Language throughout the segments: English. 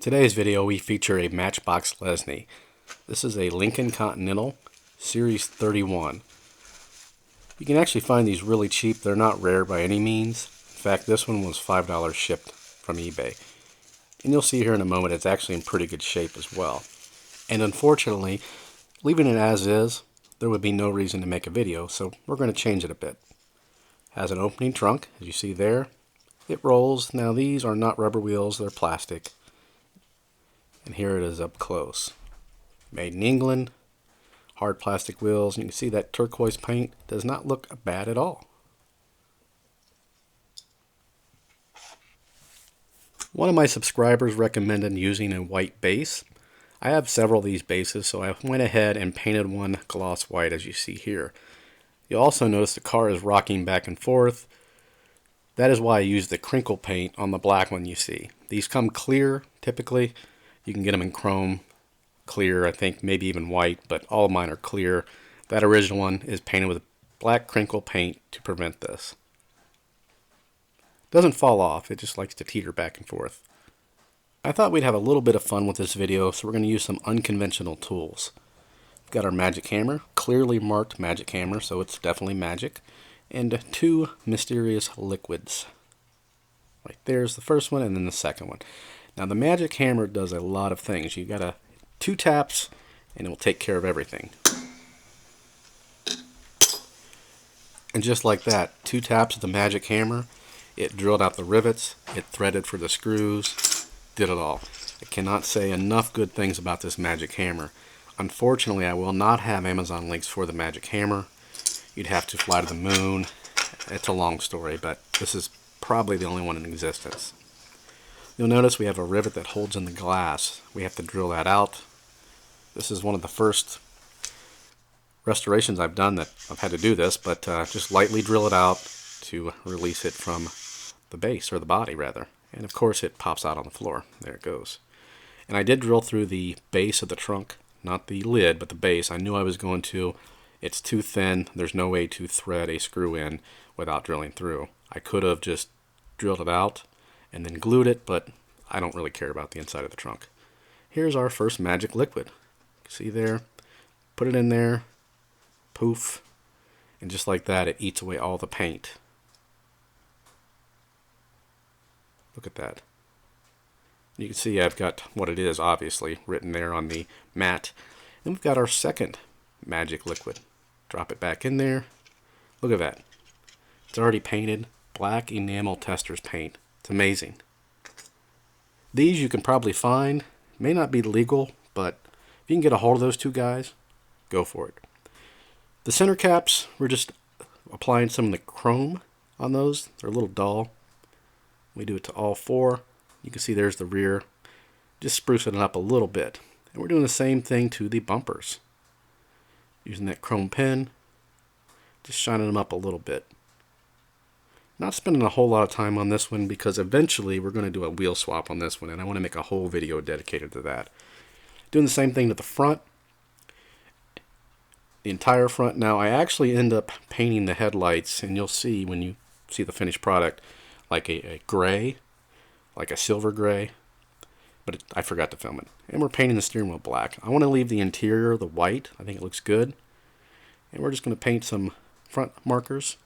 Today's video we feature a Matchbox Lesney. This is a Lincoln Continental Series 31. You can actually find these really cheap. They're not rare by any means. In fact, this one was $5 shipped from eBay. And you'll see here in a moment it's actually in pretty good shape as well. And unfortunately, leaving it as is, there would be no reason to make a video, so we're going to change it a bit. Has an opening trunk, as you see there. It rolls. Now these are not rubber wheels, they're plastic. And here it is up close. Made in England, hard plastic wheels. You can see that turquoise paint does not look bad at all. One of my subscribers recommended using a white base. I have several of these bases, so I went ahead and painted one gloss white as you see here. You'll also notice the car is rocking back and forth. That is why I used the crinkle paint on the black one you see. These come clear typically. You can get them in chrome, clear, I think maybe even white, but all of mine are clear. That original one is painted with black crinkle paint to prevent this. Doesn't fall off, it just likes to teeter back and forth. I thought we'd have a little bit of fun with this video, so we're going to use some unconventional tools. We've got our magic hammer, clearly marked magic hammer, so it's definitely magic, and two mysterious liquids. Right there's the first one and then the second one. Now the magic hammer does a lot of things. You got two taps and it will take care of everything. And just like that, two taps of the magic hammer, it drilled out the rivets, it threaded for the screws, did it all. I cannot say enough good things about this magic hammer. Unfortunately, I will not have Amazon links for the magic hammer. You'd have to fly to the moon. It's a long story, but this is probably the only one in existence. You'll notice we have a rivet that holds in the glass. We have to drill that out. This is one of the first restorations I've done that I've had to do this, but just lightly drill it out to release it from the base, or the body rather. And of course it pops out on the floor. There it goes. And I did drill through the base of the trunk, not the lid, but the base. I knew I was going to. It's too thin. There's no way to thread a screw in without drilling through. I could have just drilled it out and then glued it, but I don't really care about the inside of the trunk. Here's our first magic liquid. See there? Put it in there, poof, and just like that it eats away all the paint. Look at that. You can see I've got what it is, obviously, written there on the mat. And we've got our second magic liquid. Drop it back in there. Look at that. It's already painted. Black enamel tester's paint. It's amazing. These you can probably find. May not be legal, but if you can get a hold of those two guys, go for it. The center caps, we're just applying some of the chrome on those. They're a little dull. We do it to all four. You can see there's the rear. Just sprucing it up a little bit. And we're doing the same thing to the bumpers. Using that chrome pen, just shining them up a little bit. Not spending a whole lot of time on this one because eventually we're going to do a wheel swap on this one, and I want to make a whole video dedicated to that. Doing the same thing to the front. The entire front. Now I actually end up painting the headlights, and you'll see when you see the finished product, like a gray, like a silver gray, but I forgot to film it. And we're painting the steering wheel black. I want to leave the interior the white. I think it looks good. And we're just going to paint some front markers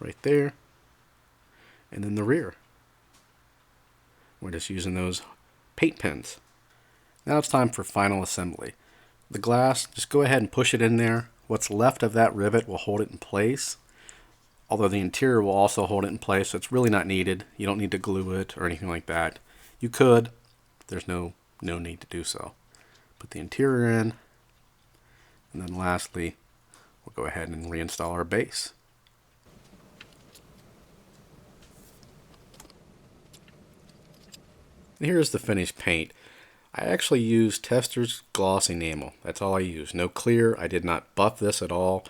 right there, and then the rear. We're just using those paint pens. Now it's time for final assembly. The glass, just go ahead and push it in there. What's left of that rivet will hold it in place, although the interior will also hold it in place, so it's really not needed. You don't need to glue it or anything like that. You could, there's no need to do so. Put the interior in, and then lastly, we'll go ahead and reinstall our base. And here's the finished paint. I actually used Tester's gloss enamel. That's all I used. No clear. I did not buff this at all.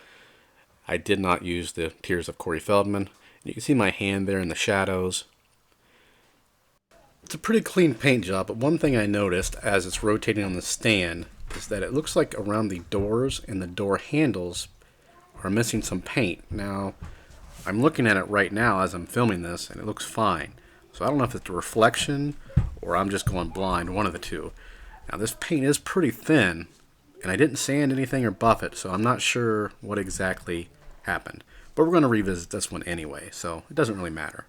I did not use the Tears of Corey Feldman. You can see my hand there in the shadows. It's a pretty clean paint job, but one thing I noticed as it's rotating on the stand is that it looks like around the doors and the door handles are missing some paint. Now, I'm looking at it right now as I'm filming this, and it looks fine. So I don't know if it's a reflection or I'm just going blind, one of the two. Now this paint is pretty thin, and I didn't sand anything or buff it, so I'm not sure what exactly happened. But we're going to revisit this one anyway, so it doesn't really matter.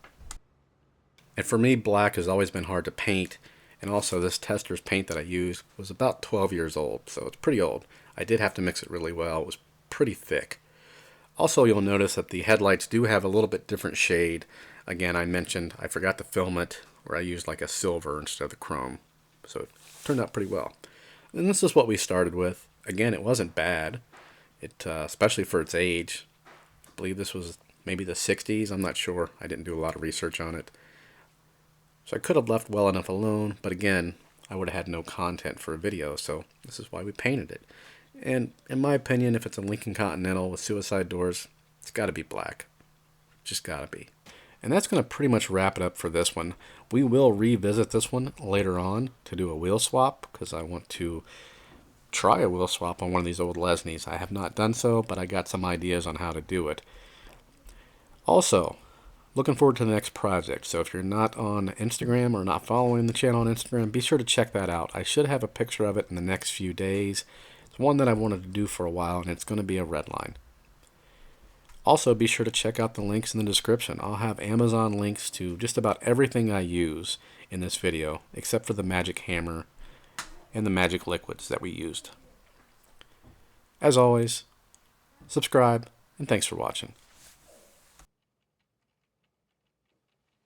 And for me, black has always been hard to paint, and also this tester's paint that I used was about 12 years old, so it's pretty old. I did have to mix it really well. It was pretty thick. Also, you'll notice that the headlights do have a little bit different shade. Again, I mentioned I forgot to film it, where I used like a silver instead of the chrome. So it turned out pretty well. And this is what we started with. Again, it wasn't bad, especially for its age. I believe this was maybe the 60s. I'm not sure. I didn't do a lot of research on it. So I could have left well enough alone, but again, I would have had no content for a video, so this is why we painted it. And in my opinion, if it's a Lincoln Continental with suicide doors, it's got to be black. Just got to be. And that's going to pretty much wrap it up for this one. We will revisit this one later on to do a wheel swap, because I want to try a wheel swap on one of these old Lesneys. I have not done so, but I got some ideas on how to do it. Also, looking forward to the next project. So if you're not on Instagram or not following the channel on Instagram, be sure to check that out. I should have a picture of it in the next few days. It's one that I wanted to do for a while, and it's going to be a red line. Also, be sure to check out the links in the description. I'll have Amazon links to just about everything I use in this video, except for the magic hammer and the magic liquids that we used. As always, subscribe, and thanks for watching.